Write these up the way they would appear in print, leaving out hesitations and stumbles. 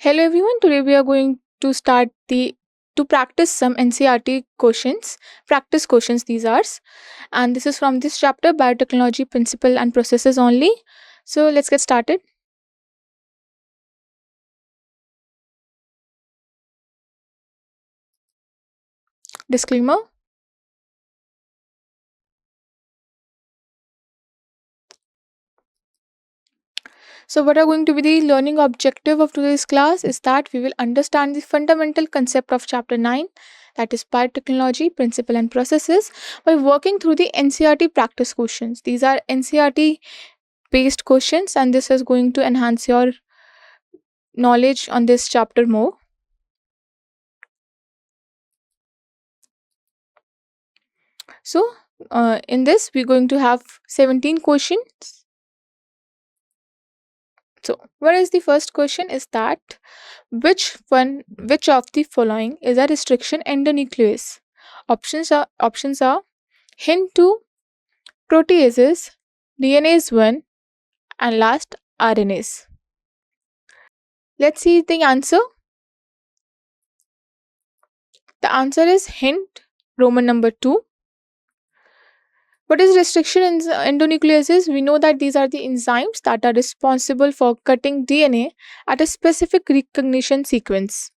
Hello everyone. Today we are going to start the to practice some NCERT questions. Practice questions these are, and this is from this chapter Biotechnology Principle and Processes only. So let's get started. Disclaimer. So what are going to be the learning objective of today's class is that we will understand the fundamental concept of chapter 9, that is biotechnology, principle and processes, by working through the NCERT practice questions. These are NCERT based questions, and this is going to enhance your knowledge on this chapter more. So in this we're going to have 17 questions. So what is the first question is that which of the following is a restriction endonuclease? Options are hint 2, proteases, DNase 1, and last RNase. Let's see the answer. The answer is hint Roman number 2. What is restriction in endonucleases? We know that these are the enzymes that are responsible for cutting DNA at a specific recognition sequence.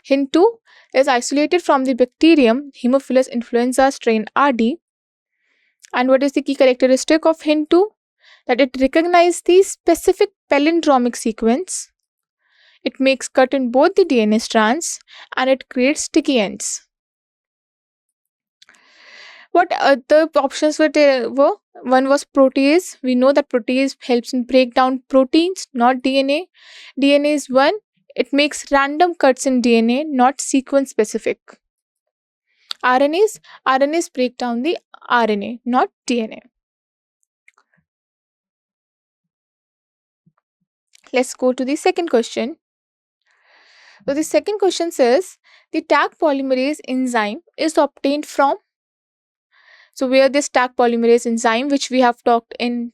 Hint 2 is isolated from the bacterium Haemophilus influenza strain RD. And what is the key characteristic of hint 2? That it recognizes the specific palindromic sequence. It makes cut in both the DNA strands and it creates sticky ends. What other options were? One was protease. We know that protease helps in break down proteins, not DNA. DNA is one. It makes random cuts in DNA, not sequence specific. RNAs break down the RNA, not DNA. Let's go to the second question. So the second question says the Taq polymerase enzyme is obtained from. So where this Taq polymerase enzyme, which we have talked in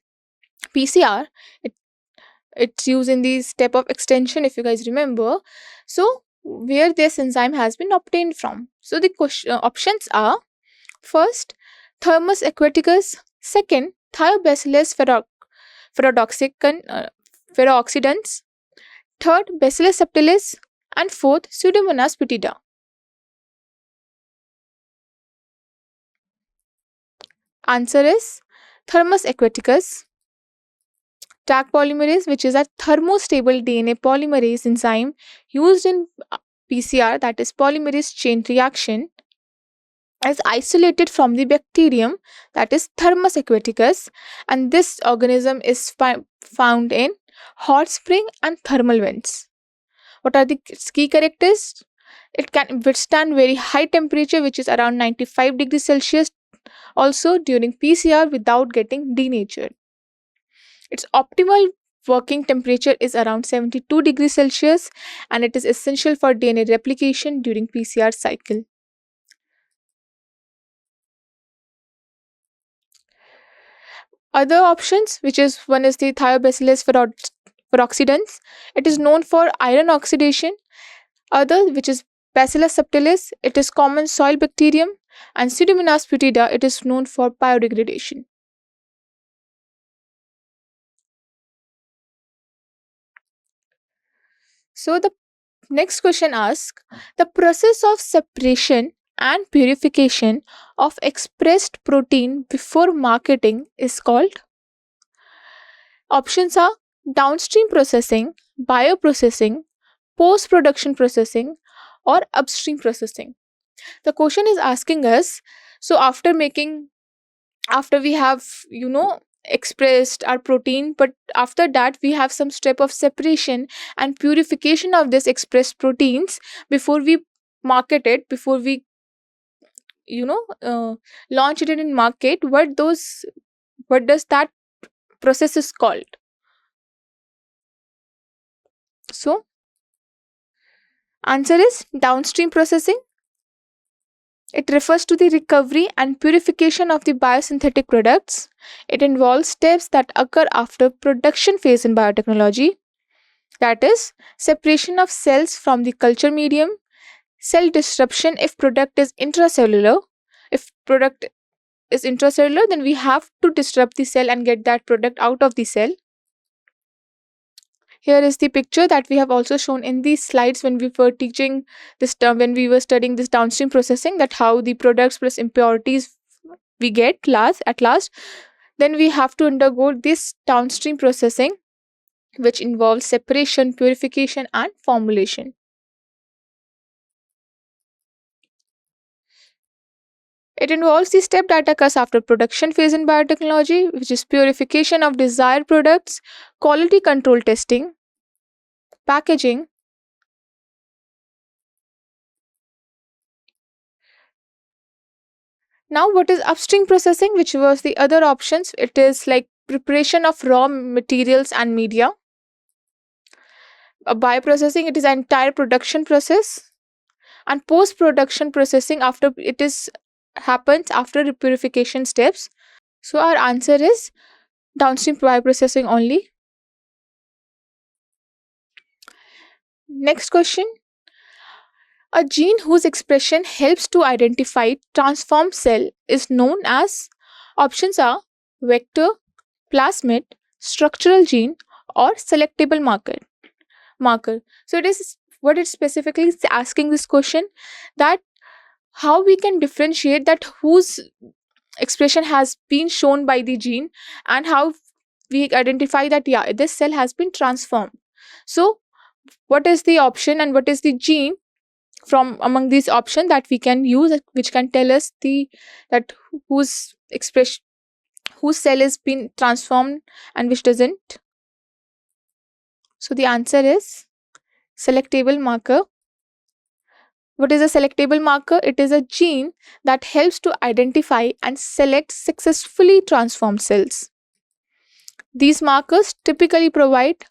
PCR, it's used in the step of extension, if you guys remember. So where this enzyme has been obtained from. So the options are: first, Thermus aquaticus; second, Thiobacillus ferrooxidans; third, Bacillus subtilis; and fourth, Pseudomonas putida. Answer is Thermus aquaticus. Taq polymerase, which is a thermostable DNA polymerase enzyme used in PCR, that is polymerase chain reaction, is isolated from the bacterium, that is Thermus aquaticus, and this organism is found in hot spring and thermal vents. What are the key characteristics? It can withstand very high temperature, which is around 95 degrees Celsius, also during PCR without getting denatured. Its optimal working temperature is around 72 degrees Celsius, and it is essential for DNA replication during PCR cycle. Other options, which is one is the Thiobacillus ferrooxidans. It is known for iron oxidation. Other, which is Bacillus subtilis, it is common soil bacterium, and Pseudomonas putida, it is known for biodegradation. So the next question asks, the process of separation and purification of expressed protein before marketing is called. Options are downstream processing, bioprocessing, post production processing, or upstream processing. The question is asking us, so after we have expressed our protein, but after that we have some step of separation and purification of this expressed proteins before we market it, before we launch it in market. What does that process is called? So answer is downstream processing. It refers to the recovery and purification of the biosynthetic products. It involves steps that occur after production phase in biotechnology. That is separation of cells from the culture medium, cell disruption if product is intracellular. If product is intracellular, then we have to disrupt the cell and get that product out of the cell. Here is the picture that we have also shown in these slides when we were teaching this term, when we were studying this downstream processing, that how the products plus impurities we get last at last. Then we have to undergo this downstream processing, which involves separation, purification, and formulation. It involves the step that occurs after production phase in biotechnology, which is purification of desired products, quality control testing, packaging. Now, what is upstream processing, which was the other options? It is like preparation of raw materials and media. Bioprocessing, it is an entire production process, and post production processing after it is happens after the purification steps. So our answer is downstream bioprocessing only. Next question. A gene whose expression helps to identify transformed cell is known as, options are vector, plasmid, structural gene, or selectable marker. So it is what it specifically is asking this question, that how we can differentiate that whose expression has been shown by the gene, and how we identify that yeah, this cell has been transformed. So what is the option and what is the gene from among these options that we can use, which can tell us the that whose expression, whose cell is been transformed and which doesn't? So the answer is selectable marker. What is a selectable marker? It is a gene that helps to identify and select successfully transformed cells. These markers typically provide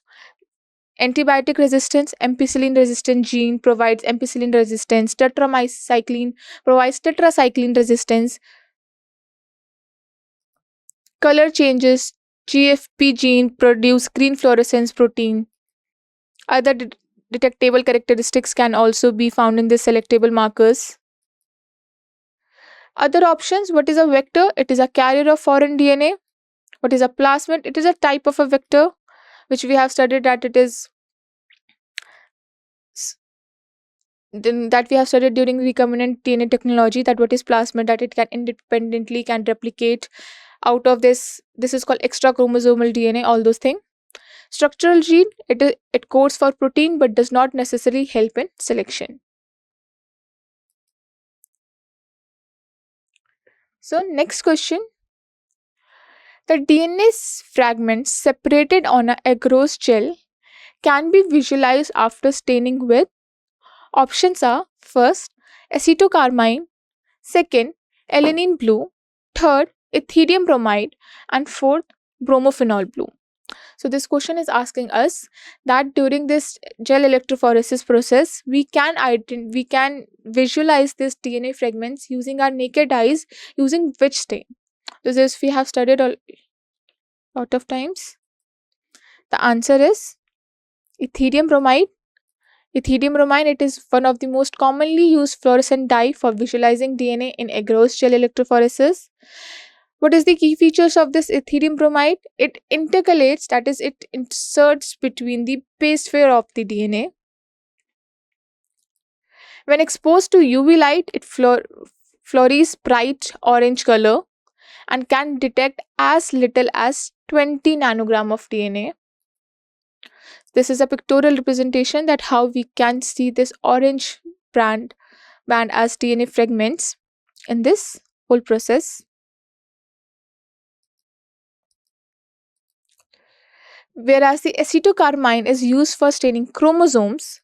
antibiotic resistance. Ampicillin resistant gene provides ampicillin resistance. Tetracycline provides tetracycline resistance. Color changes. GFP gene produce green fluorescence protein. Other detectable characteristics can also be found in the selectable markers. Other options: what is a vector? It is a carrier of foreign DNA. What is a plasmid? It is a type of a vector, which we have studied that it is that we have studied during recombinant DNA technology, that what is plasmid, that it can independently can replicate out of this is called extra chromosomal DNA, all those things. Structural gene, it codes for protein but does not necessarily help in selection. So next question. The DNA fragments separated on a agarose gel can be visualized after staining with, options are first acetocarmine, second alanine blue, third ethereum bromide, and fourth bromophenol blue. So this question is asking us that during this gel electrophoresis process, we can visualize this DNA fragments using our naked eyes using which stain? This we have studied a lot of times. The answer is ethereum bromide. Ethereum bromide, it is one of the most commonly used fluorescent dye for visualizing DNA in agarose gel electrophoresis. What is the key features of this ethereum bromide? It intercalates, that is, it inserts between the base pair of the DNA. When exposed to UV light, it fluoresces bright orange color and can detect as little as 20 nanogram of DNA. This is a pictorial representation that how we can see this orange band as DNA fragments in this whole process. Whereas the acetocarmine is used for staining chromosomes,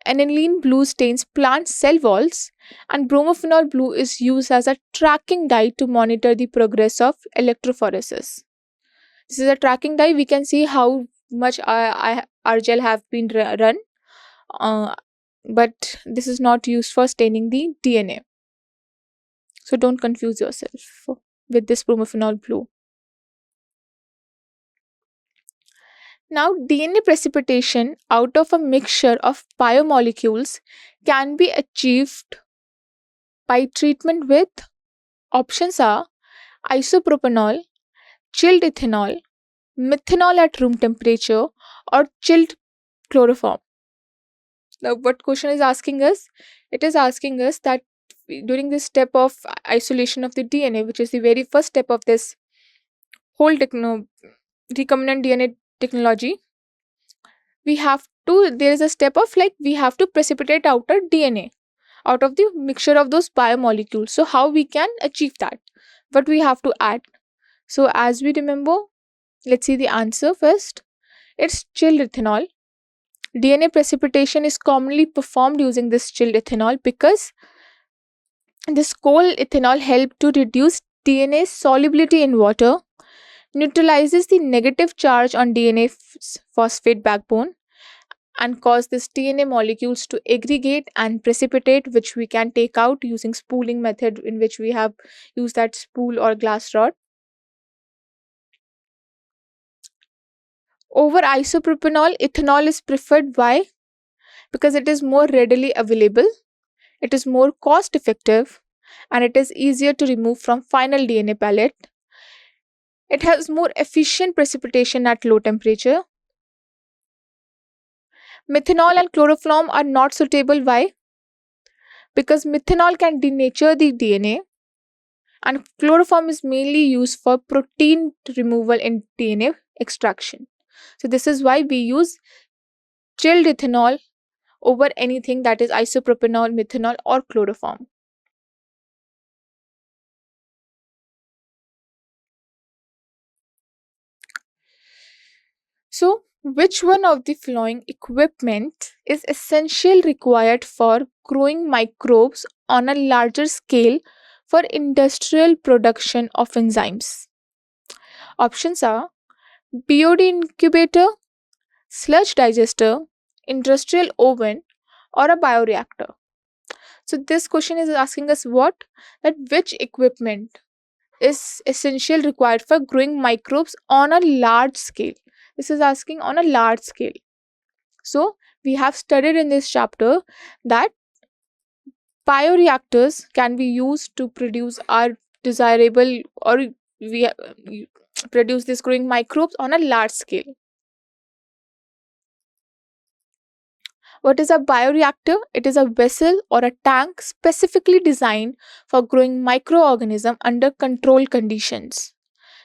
aniline blue stains plant cell walls, and bromophenol blue is used as a tracking dye to monitor the progress of electrophoresis. This is a tracking dye. We can see how much our gel have been run, but this is not used for staining the DNA. So don't confuse yourself with this bromophenol blue. Now, DNA precipitation out of a mixture of biomolecules can be achieved by treatment with options are isopropanol, chilled ethanol, methanol at room temperature, or chilled chloroform. Now, what question is asking us? It is asking us that during this step of isolation of the DNA, which is the very first step of this whole recombinant DNA technology, we have to, there is a step of like we have to precipitate out a DNA out of the mixture of those biomolecules. So, how we can achieve that? What we have to add? So, as we remember, let's see the answer first. It's chilled ethanol. DNA precipitation is commonly performed using this chilled ethanol because this cold ethanol helps to reduce DNA solubility in water, neutralizes the negative charge on DNA phosphate backbone, and cause this DNA molecules to aggregate and precipitate, which we can take out using spooling method, in which we have used that spool or glass rod. Over isopropanol, ethanol is preferred. Why? Because it is more readily available, it is more cost effective, and it is easier to remove from final DNA pellet. It has more efficient precipitation at low temperature. Methanol and chloroform are not suitable. Why? Because methanol can denature the DNA, and chloroform is mainly used for protein removal in DNA extraction. So, this is why we use chilled ethanol over anything that is isopropanol, methanol, or chloroform. So, which one of the following equipment is essential required for growing microbes on a larger scale for industrial production of enzymes? Options are BOD incubator, sludge digester, industrial oven, or a bioreactor. So, this question is asking us what? That which equipment is essential required for growing microbes on a large scale. This is asking on a large scale. So, we have studied in this chapter that bioreactors can be used to produce our desirable, or we produce this growing microbes on a large scale. What is a bioreactor? It is a vessel or a tank specifically designed for growing microorganism under controlled conditions.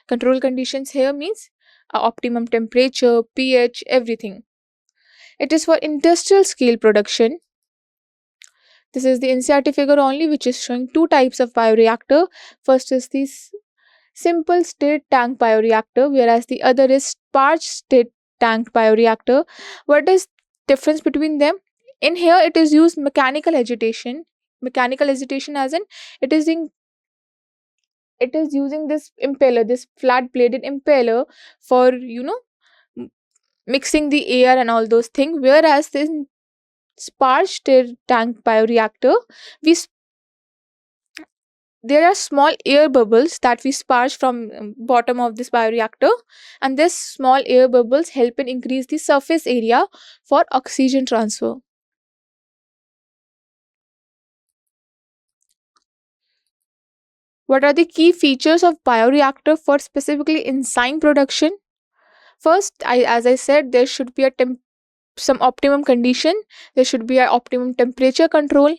Control conditions here means optimum temperature, pH, everything. It is for industrial scale production. This is the NCERT figure only, which is showing two types of bioreactor. First is this simple state tank bioreactor, whereas the other is sparge state tank bioreactor. What is difference between them? In here, it is used mechanical agitation. Mechanical agitation, as in it is using this impeller, this flat bladed impeller for mixing the air and all those things. Whereas this sparge state tank bioreactor, we there are small air bubbles that we sparge from bottom of this bioreactor, and this small air bubbles help in increase the surface area for oxygen transfer. What are the key features of bioreactor for specifically enzyme production? First, as I said, there should be some optimum condition. There should be an optimum temperature control,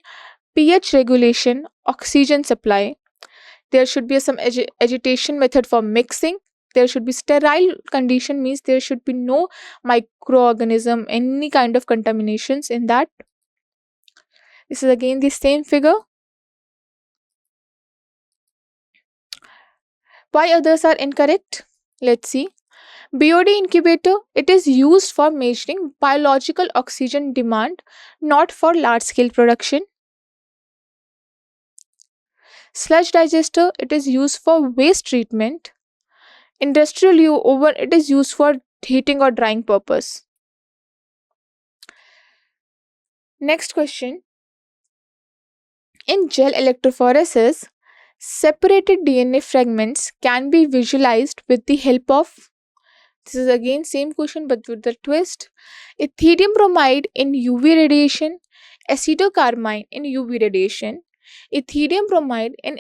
pH regulation, oxygen supply. There should be some agitation method for mixing. There should be sterile condition, means there should be no microorganism, any kind of contaminations in that. This is again the same figure. Why others are incorrect? Let's see. BOD incubator, it is used for measuring biological oxygen demand, not for large scale production. Sludge digester, it is used for waste treatment. Industrial oven, it is used for heating or drying purpose. Next question. In gel electrophoresis, separated DNA fragments can be visualized with the help of This is again same question but with the twist. Etherium bromide in UV radiation, acetocarmine in UV radiation, etherium bromide in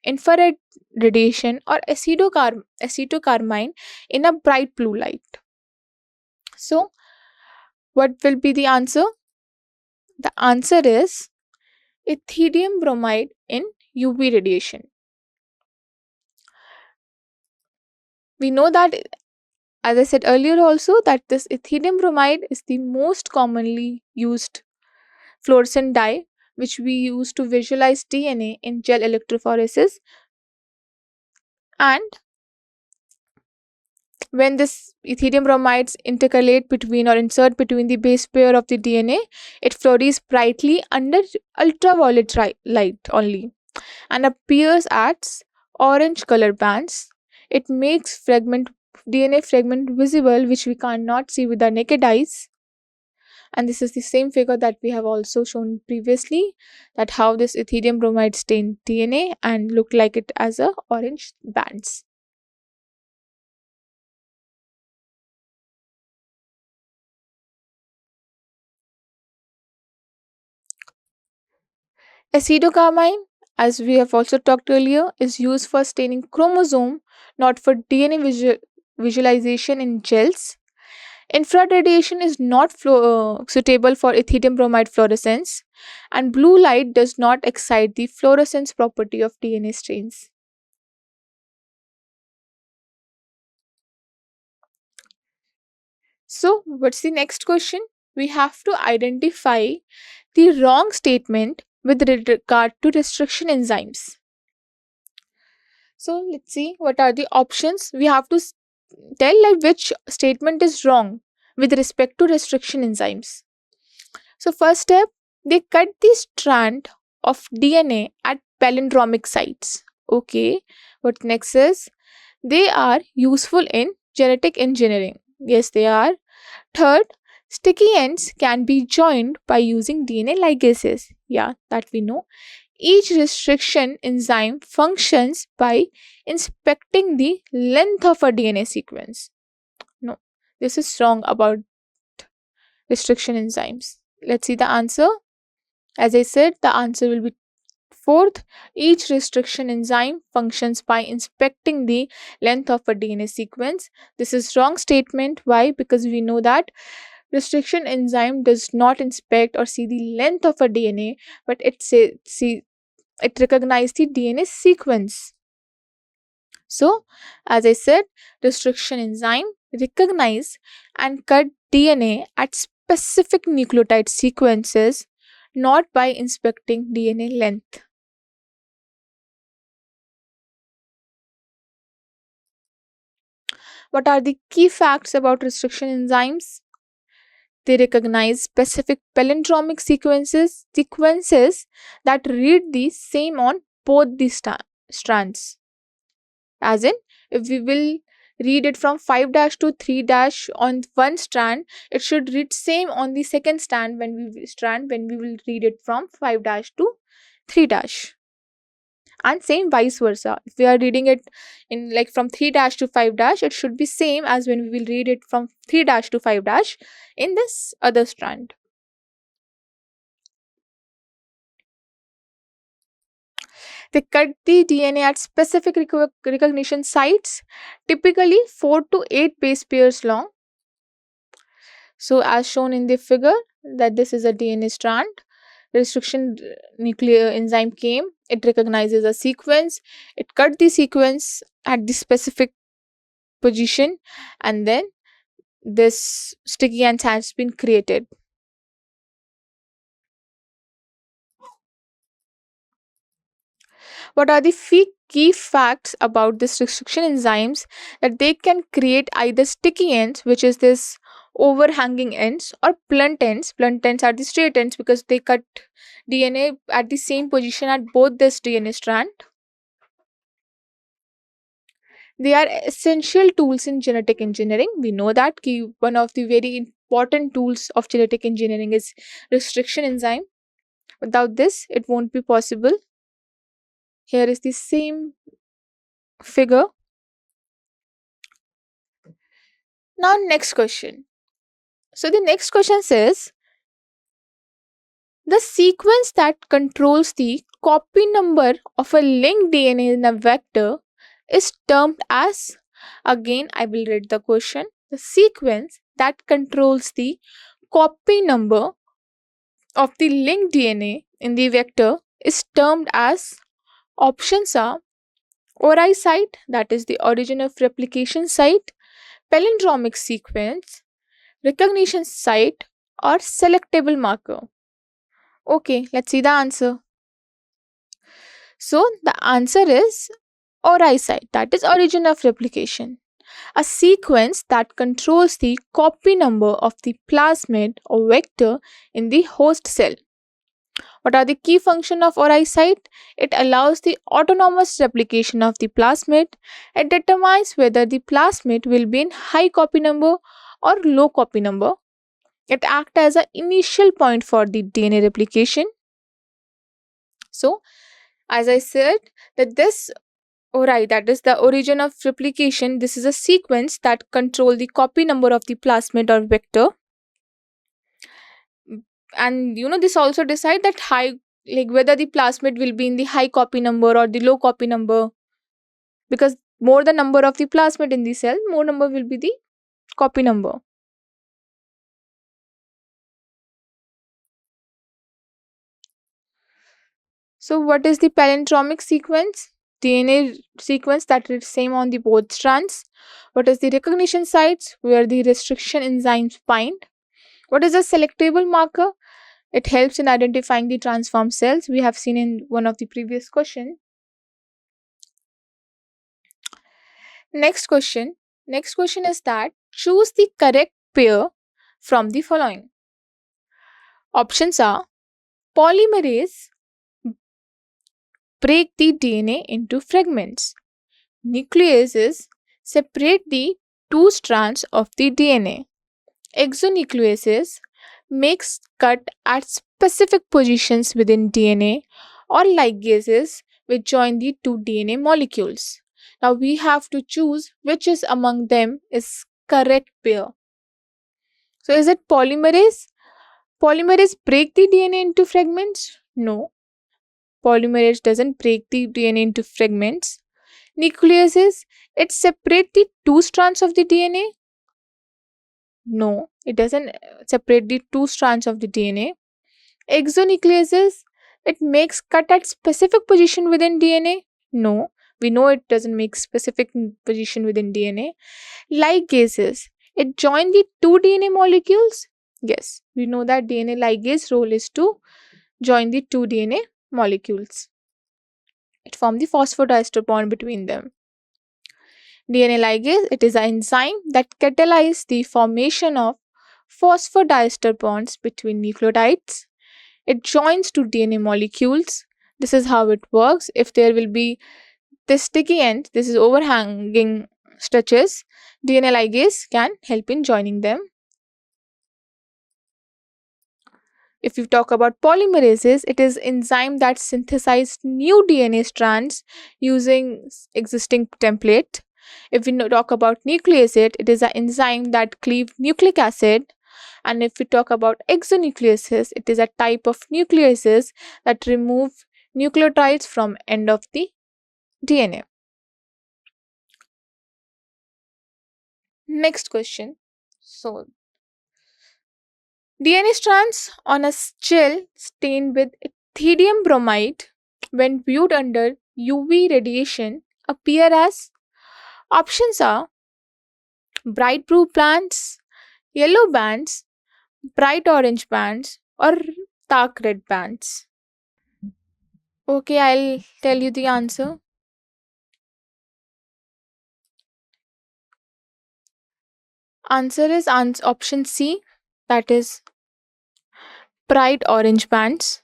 infrared radiation, or acetocarmine in a bright blue light. So, what will be the answer? The answer is etherium bromide in UV radiation. We know that, as I said earlier also, that this etherium bromide is the most commonly used fluorescent dye which we use to visualize DNA in gel electrophoresis. And when this etherium bromides intercalate between or insert between the base pair of the DNA, it fluoresces brightly under ultraviolet light only and appears as orange color bands. It makes DNA fragment visible, which we cannot see with the naked eyes. And this is the same figure that we have also shown previously, that how this etherium bromide stained DNA and look like it as a orange bands. Acetocarmine, as we have also talked earlier, is used for staining chromosome, not for DNA visualization in gels. Infrared radiation is not suitable for etherium bromide fluorescence, and blue light does not excite the fluorescence property of DNA strains. So, what's the next question? We have to identify the wrong statement with regard to restriction enzymes. So, let's see what are the options. We have to tell like which statement is wrong with respect to restriction enzymes. So, first step, they cut the strand of DNA at palindromic sites. Okay, what next is they are useful in genetic engineering. Yes, they are. Third, sticky ends can be joined by using DNA ligases. Yeah, that we know. Each restriction enzyme functions by inspecting the length of a DNA sequence. No, this is wrong about restriction enzymes. Let's see the answer. As I said, the answer will be fourth. Each restriction enzyme functions by inspecting the length of a DNA sequence. This is wrong statement. Why? Because we know that restriction enzyme does not inspect or see the length of a DNA, but it recognizes the DNA sequence. So, as I said, restriction enzyme recognize and cut DNA at specific nucleotide sequences, not by inspecting DNA length. What are the key facts about restriction enzymes? They recognize specific palindromic sequences that read the same on both the strands. As in, if we will read it from 5 dash to 3 dash on one strand, it should read same on the second strand when we will read it from 5 dash to 3 dash. And same vice versa. If we are reading it in like from 3 dash to 5 dash, it should be same as when we will read it from 3 dash to 5 dash in this other strand. They cut the DNA at specific recognition sites, typically 4 to 8 base pairs long. So, as shown in the figure, that this is a DNA strand. Restriction nuclear enzyme came, it recognizes a sequence, it cut the sequence at the specific position, and then this sticky ends has been created. What are the key facts about this restriction enzymes? That they can create either sticky ends, which is this overhanging ends, or blunt ends. Blunt ends are the straight ends because they cut DNA at the same position at both this DNA strand. They are essential tools in genetic engineering. We know that one of the very important tools of genetic engineering is restriction enzyme. Without this, it won't be possible. Here is the same figure. Now, next question. So, the next question says the sequence that controls the copy number of a linked DNA in a vector is termed as, again, I will read the question. The sequence that controls the copy number of the linked DNA in the vector is termed as, options are ORI site, that is the origin of replication site, palindromic sequence, recognition site, or selectable marker. Okay, let's see the answer. So the answer is ORI site, that is origin of replication, a sequence that controls the copy number of the plasmid or vector in the host cell. What are the key functions of ORI site? It allows the autonomous replication of the plasmid. It determines whether the plasmid will be in high copy number or low copy number. It acts as an initial point for the DNA replication. So, as I said, that this ORI, that is the origin of replication, this is a sequence that control the copy number of the plasmid or vector. And this also decide that high, like whether the plasmid will be in the high copy number or the low copy number, because more the number of the plasmid in the cell, more number will be the copy number. So what is the palindromic sequence? DNA sequence that is same on the both strands. What is the recognition sites where the restriction enzymes bind? What is a selectable marker? It helps in identifying the transformed cells. We have seen in one of the previous question. Next question. Next question is that choose the correct pair from the following. Options are polymerase break the DNA into fragments. Nucleases separate the two strands of the DNA. Exonucleases makes cut at specific positions within DNA, or ligases which join the two DNA molecules. Now we have to choose which is among them is correct pair. So is it polymerase? Polymerase break the DNA into fragments? No. Polymerase doesn't break the DNA into fragments. Nucleases, it separate the two strands of the DNA? No, it doesn't separate the two strands of the DNA. Exonucleases, it makes cut at specific position within DNA? No, we know it doesn't make specific position within DNA. Ligases, it join the two DNA molecules? Yes, we know that DNA ligase role is to join the two DNA molecules. It forms the phosphodiester bond between them. DNA ligase, it is an enzyme that catalyzes the formation of phosphodiester bonds between nucleotides. It joins two DNA molecules. This is how it works. If there will be this sticky end, this is overhanging stretches, DNA ligase can help in joining them. If you talk about polymerases, it is enzyme that synthesize new DNA strands using existing template. If we talk about nuclease, it is an enzyme that cleave nucleic acid. And if we talk about exonucleases, it is a type of nucleases that remove nucleotides from end of the DNA. Next question. So, DNA strands on a gel stained with ethidium bromide when viewed under UV radiation appear as, options are bright blue bands, yellow bands, bright orange bands, or dark red bands. Okay, I'll tell you the answer. Answer is option C, that is bright orange bands.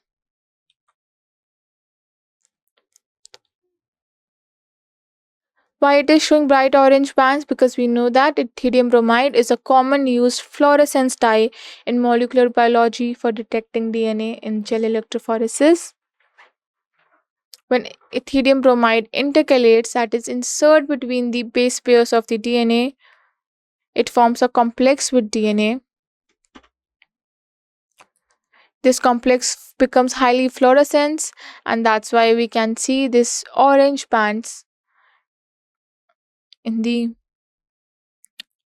Why it is showing bright orange bands? Because we know that ethidium bromide is a common used fluorescence dye in molecular biology for detecting DNA in gel electrophoresis. When ethidium bromide intercalates, that is insert between the base pairs of the DNA, It forms a complex with DNA. This complex becomes highly fluorescent, and that's why we can see this orange bands in the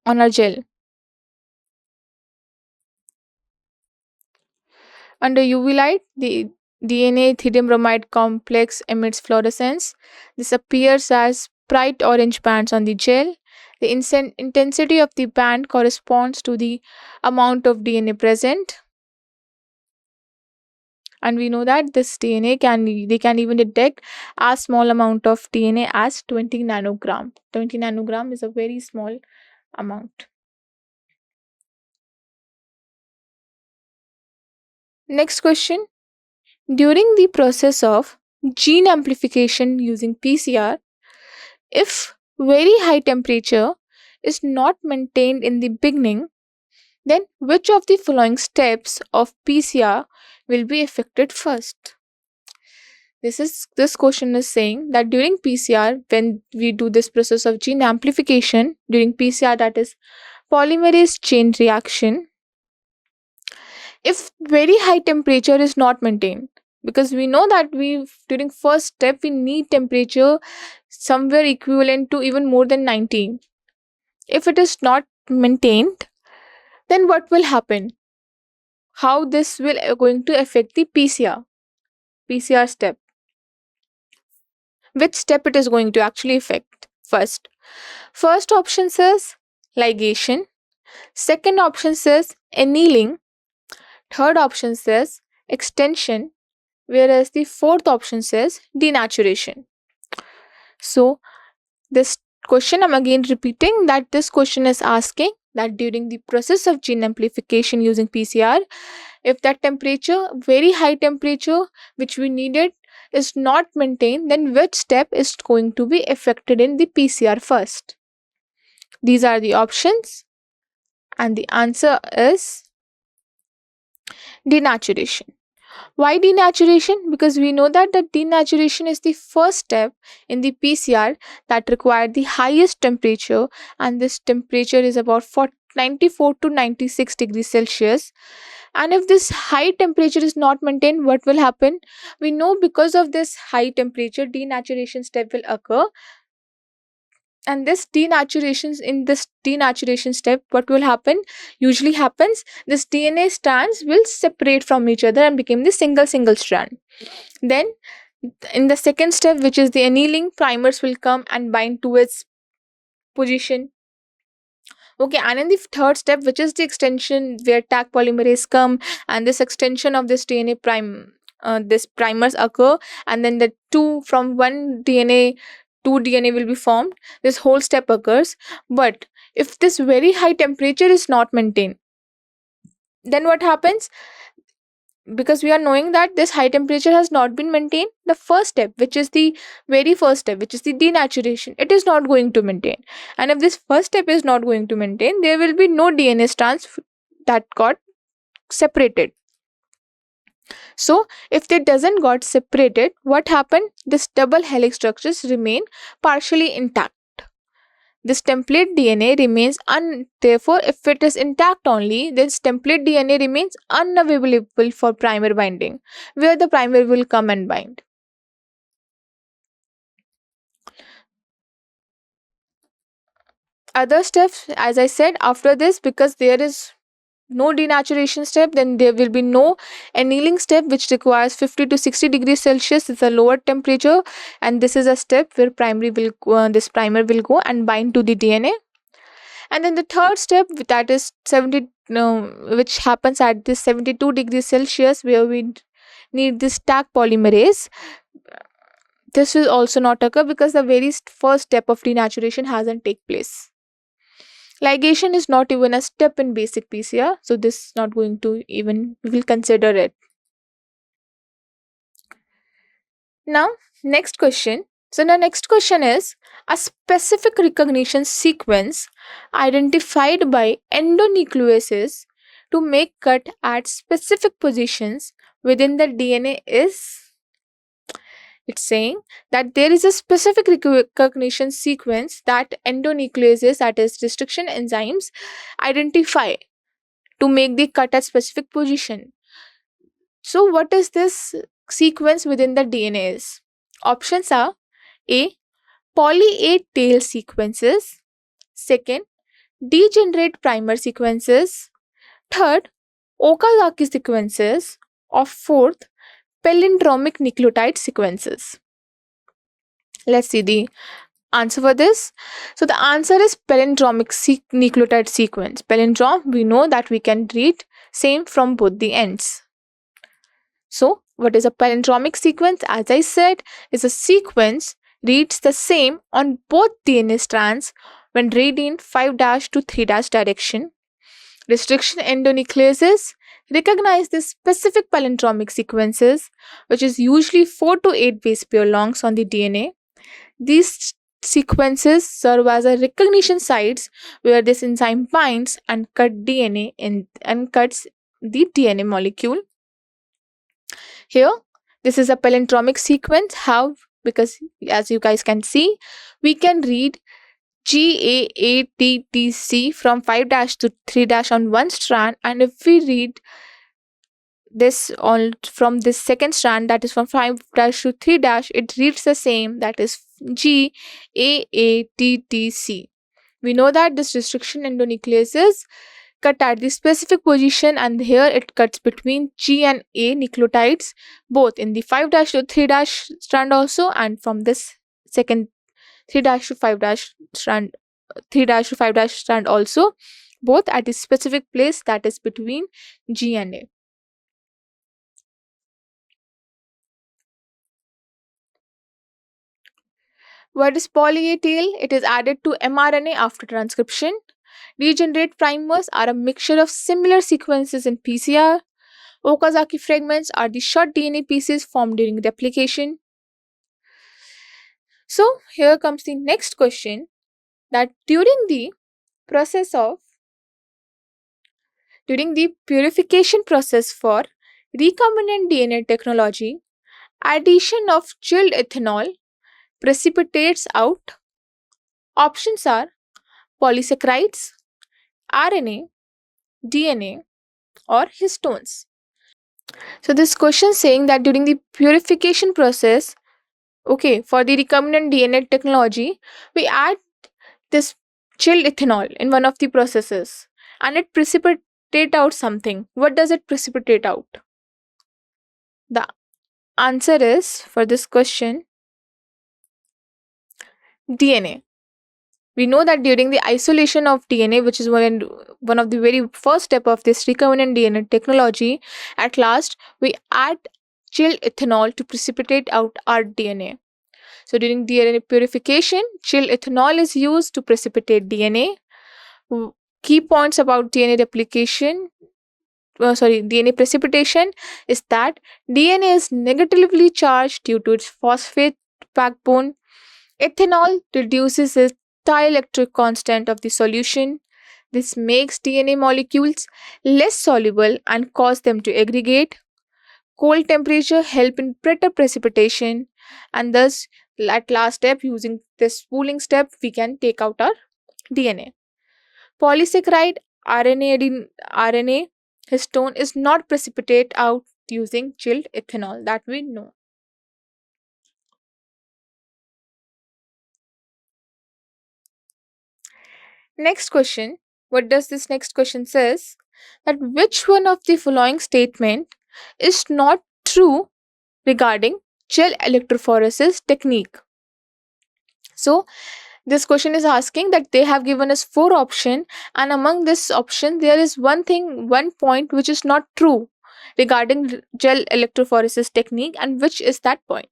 on our gel. Under UV light, the DNA ethidium bromide complex emits fluorescence. This appears as bright orange bands on the gel. The intensity of the band corresponds to the amount of DNA present. And we know that this DNA they can even detect as small amount of DNA as 20 nanogram. 20 nanogram is a very small amount. Next question. During the process of gene amplification using PCR, if very high temperature is not maintained in the beginning, then which of the following steps of PCR will be affected first? This question is saying that during PCR, when we do this process of gene amplification, during PCR, that is polymerase chain reaction, if very high temperature is not maintained, because we know that we during first step we need temperature somewhere equivalent to even more than 19. If it is not maintained, then what will happen? How this will going to affect the PCR step? Which step it is going to actually affect first option says ligation, second option says annealing, third option says extension, whereas the fourth option says denaturation. So this question, I'm again repeating that this question is asking that during the process of gene amplification using PCR, if that temperature, very high temperature which we needed, is not maintained, then which step is going to be affected in the PCR first? These are the options, and the answer is denaturation. Why denaturation? Because we know that the denaturation is the first step in the PCR that required the highest temperature, and this temperature is about 94 to 96 degrees Celsius. And if this high temperature is not maintained, what will happen? We know because of this high temperature, denaturation step will occur. And this denaturation step, what will happen? Usually happens, this DNA strands will separate from each other and become the single strand. Then in the second step, which is the annealing, primers will come and bind to its position. Okay, and in the third step, which is the extension, where Taq polymerase come, and this extension of this DNA this primers occur, and then the two from one DNA, two DNA will be formed. This whole step occurs. But if this very high temperature is not maintained, then what happens? Because we are knowing that this high temperature has not been maintained, the first step, which is the very first step, which is the denaturation, it is not going to maintain. And if this first step is not going to maintain, there will be no DNA strands that got separated. So if they doesn't got separated, what happened? This double helix structures remain partially intact. This template DNA remains therefore, if it is intact only, this template DNA remains unavailable for primer binding, where the primer will come and bind. Other steps, as I said, after this, because there is no denaturation step, then there will be no annealing step, which requires 50 to 60 degrees Celsius. It's a lower temperature, and this is a step where this primer will go and bind to the DNA. And then the third step, that is 70, which happens at this 72 degrees Celsius, where we need this Taq polymerase. This will also not occur because the very first step of denaturation hasn't take place. Ligation is not even a step in basic PCR, so this is not going to even, we will consider it. Now, next question. So the next question is, a specific recognition sequence identified by endonucleases to make cut at specific positions within the DNA is, It's saying that there is a specific recognition sequence that endonucleases, that is restriction enzymes, identify to make the cut at specific position. So what is this sequence within the DNA is? Options are A. Poly A tail sequences. Second, degenerate primer sequences. Third, Okazaki sequences. Or fourth, palindromic nucleotide sequences. Let's see the answer for this. So the answer is palindromic nucleotide sequence. Palindrome, we know that we can read same from both the ends. So what is a palindromic sequence? As I said, is a sequence reads the same on both DNA strands when read in 5' to 3' direction. Restriction endonucleases recognize the specific palindromic sequences, which is usually 4 to 8 base pair longs on the DNA. These sequences serve as a recognition sites where this enzyme binds and cuts the DNA molecule. Here, this is a palindromic sequence. How? Because as you guys can see, we can read GAATTC from 5' to 3' on one strand, and if we read this on from this second strand, that is from 5' to 3', it reads the same, that is GAATTC. We know that this restriction endonucleases cut at the specific position, and here it cuts between G and A nucleotides both in the 5' to 3' strand also, and from this second 3' to 5' strand, 3' to 5' strand also, both at the specific place, that is between G and A. What is poly A tail? It is added to mRNA after transcription. Degenerate primers are a mixture of similar sequences in PCR. Okazaki fragments are the short DNA pieces formed during replication. So here comes the next question, that during the purification process for recombinant DNA technology, addition of chilled ethanol precipitates out. Options are polysaccharides, RNA, DNA, or histones. So this question saying that during the purification process, okay, for the recombinant DNA technology, we add this chilled ethanol in one of the processes and it precipitate out something. What does it precipitate out? The answer is for this question DNA. We know that during the isolation of DNA, which is one of the very first step of this recombinant DNA technology, at last we add chilled ethanol to precipitate out our DNA. So during DNA purification, chilled ethanol is used to precipitate DNA. Key points about DNA precipitation is that DNA is negatively charged due to its phosphate backbone. Ethanol reduces the dielectric constant of the solution. This makes DNA molecules less soluble and cause them to aggregate. Cold temperature help in better precipitation, and thus at last step, using this spooling step, we can take out our DNA. Polysaccharide RNA histone is not precipitate out using chilled ethanol, that we know. Next question. What does this next question says? That which one of the following statement is not true regarding gel electrophoresis technique? So this question is asking that they have given us four options, and among this option there is one point which is not true regarding gel electrophoresis technique, and which is that point?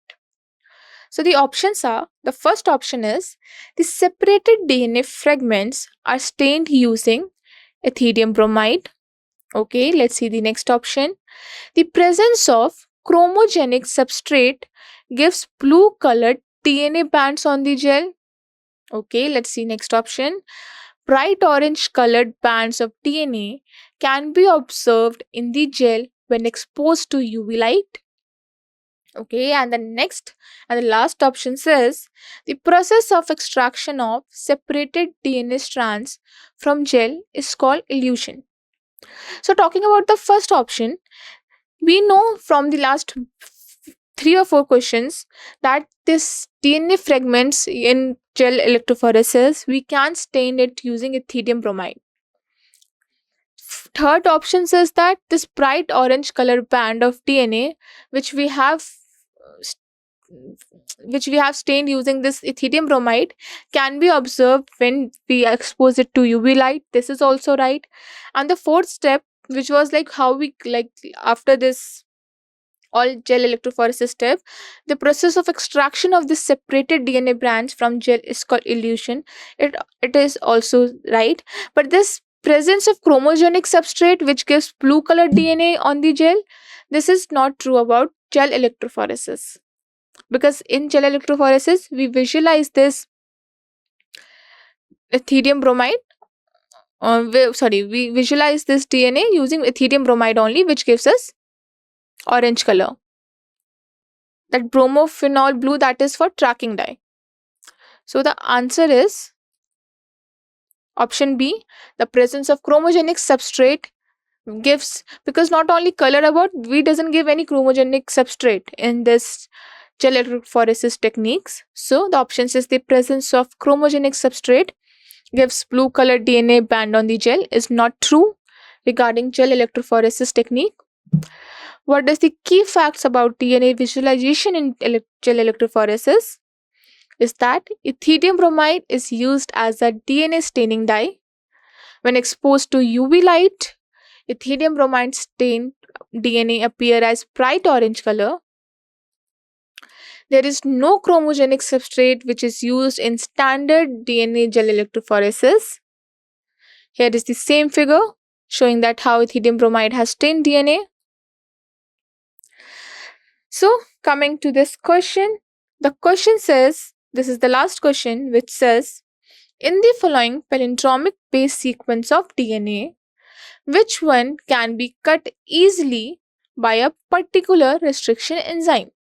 So the options are, the first option is the separated DNA fragments are stained using ethidium bromide. Okay, let's see the next option. The presence of chromogenic substrate gives blue colored DNA bands on the gel. Okay, let's see next option. Bright orange colored bands of DNA can be observed in the gel when exposed to UV light. Okay, and the next and the last option says the process of extraction of separated DNA strands from gel is called elution. So, talking about the first option, we know from the last three or four questions that this DNA fragments in gel electrophoresis, we can stain it using ethidium bromide. Third option says that this bright orange color band of DNA, which we have which we have stained using this ethidium bromide, can be observed when we expose it to UV light. This is also right. And the fourth step, which was like how we like after this all gel electrophoresis step, the process of extraction of this separated DNA branch from gel is called elution. It is also right. But this presence of chromogenic substrate which gives blue colored DNA on the gel, this is not true about gel electrophoresis, because in gel electrophoresis we visualize this ethidium bromide we visualize this DNA using ethidium bromide only, which gives us orange color. That bromophenol blue, that is for tracking dye. So the answer is option B. The presence of chromogenic substrate gives, because not only color about we doesn't give any chromogenic substrate in this gel electrophoresis techniques. So the option is the presence of chromogenic substrate gives blue colored DNA band on the gel is not true regarding gel electrophoresis technique. What is the key facts about DNA visualization in gel electrophoresis? Is that ethidium bromide is used as a DNA staining dye. When exposed to UV light, ethidium bromide stained DNA appear as bright orange color. There is no chromogenic substrate which is used in standard DNA gel electrophoresis. Here is the same figure showing that how ethidium bromide has stained DNA. So, coming to this question, the question says, this is the last question, which says, in the following palindromic base sequence of DNA, which one can be cut easily by a particular restriction enzyme?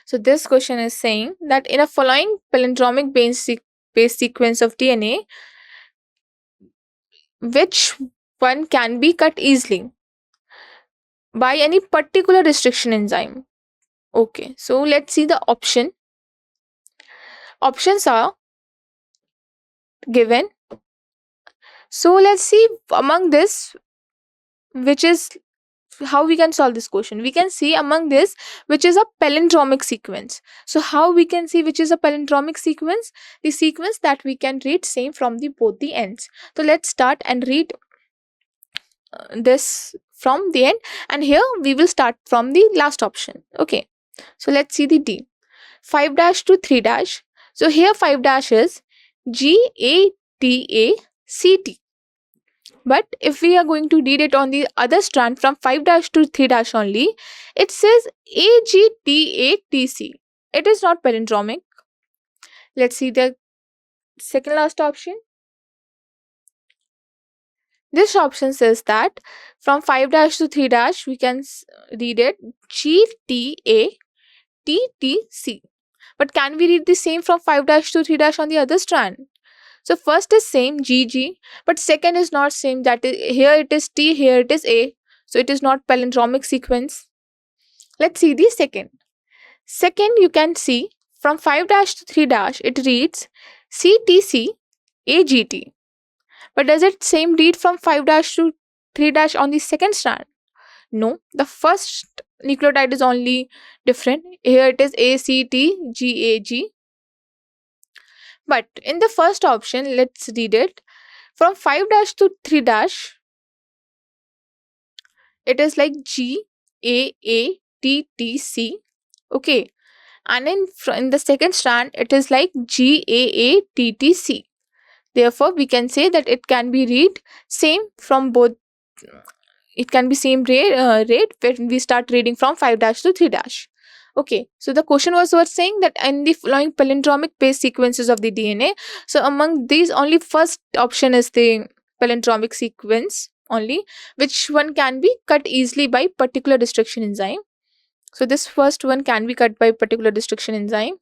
So, this question is saying that in a following palindromic base sequence of DNA, which one can be cut easily by any particular restriction enzyme? Okay, so let's see the option. Options are given. So let's see among this which is how we can solve this question. We can see among this which is a palindromic sequence. So how we can see which is a palindromic sequence? The sequence that we can read same from the both the ends. So let's start and read this from the end, and here we will start from the last option. Okay, so let's see the D. 5 dash to 3 dash. So here 5 dash is GATACT. But if we are going to read it on the other strand from 5 dash to 3 dash only, it says AGTATC. It is not palindromic. Let's see the second last option. This option says that from 5 dash to 3 dash we can read it GTATTC. But can we read the same from 5 dash to 3 dash on the other strand? So first is same GG, but second is not same. That is, here it is T, here it is A. So it is not palindromic sequence. Let's see the second. Second, you can see from 5 dash to 3 dash it reads CTC AGT. But does it same read from 5 dash to 3 dash on the second strand? No, the first nucleotide is only different. Here it is ACTGAG. But in the first option, let's read it. From 5 dash to 3 dash, it is like GAATTC. Okay. And in the second strand, it is like GAATTC. Therefore, we can say that it can be read same from both. It can be same rate when we start reading from 5 dash to 3 dash. Okay, so the question was saying that in the following palindromic base sequences of the DNA, so among these only first option is the palindromic sequence only, which one can be cut easily by particular restriction enzyme. So this first one can be cut by particular restriction enzyme.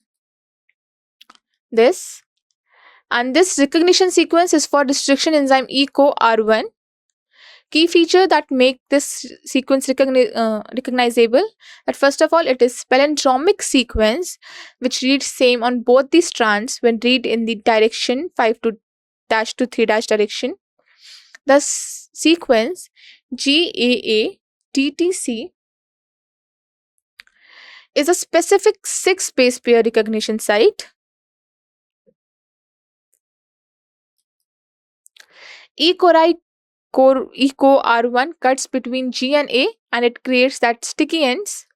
This and this recognition sequence is for restriction enzyme ECO-R1. Key feature that make this sequence recognizable, that first of all it is palindromic sequence which reads same on both the strands when read in the direction 5 to dash to 3 dash direction. The sequence GAA-TTC is a specific 6 base pair recognition site. ECO-R1 cuts between G and A and it creates that sticky ends.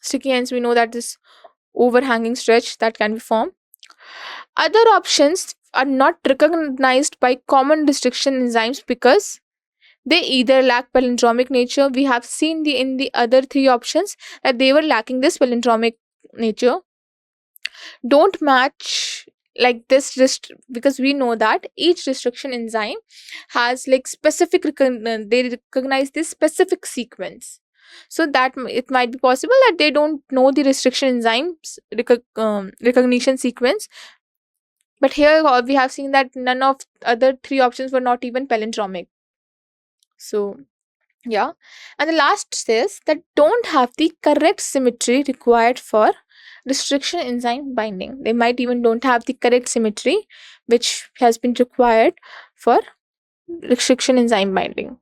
Sticky ends, we know that this overhanging stretch that can be formed. Other options are not recognized by common restriction enzymes because they either lack palindromic nature. We have seen in the other three options that they were lacking this palindromic nature. Don't match like this because we know that each restriction enzyme has like specific they recognize this specific sequence, so that it might be possible that they don't know the restriction enzymes recognition sequence. But here we have seen that none of other three options were not even palindromic. So yeah, and the last says that don't have the correct symmetry required for restriction enzyme binding. They might even don't have the correct symmetry which has been required for restriction enzyme binding.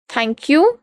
Thank you.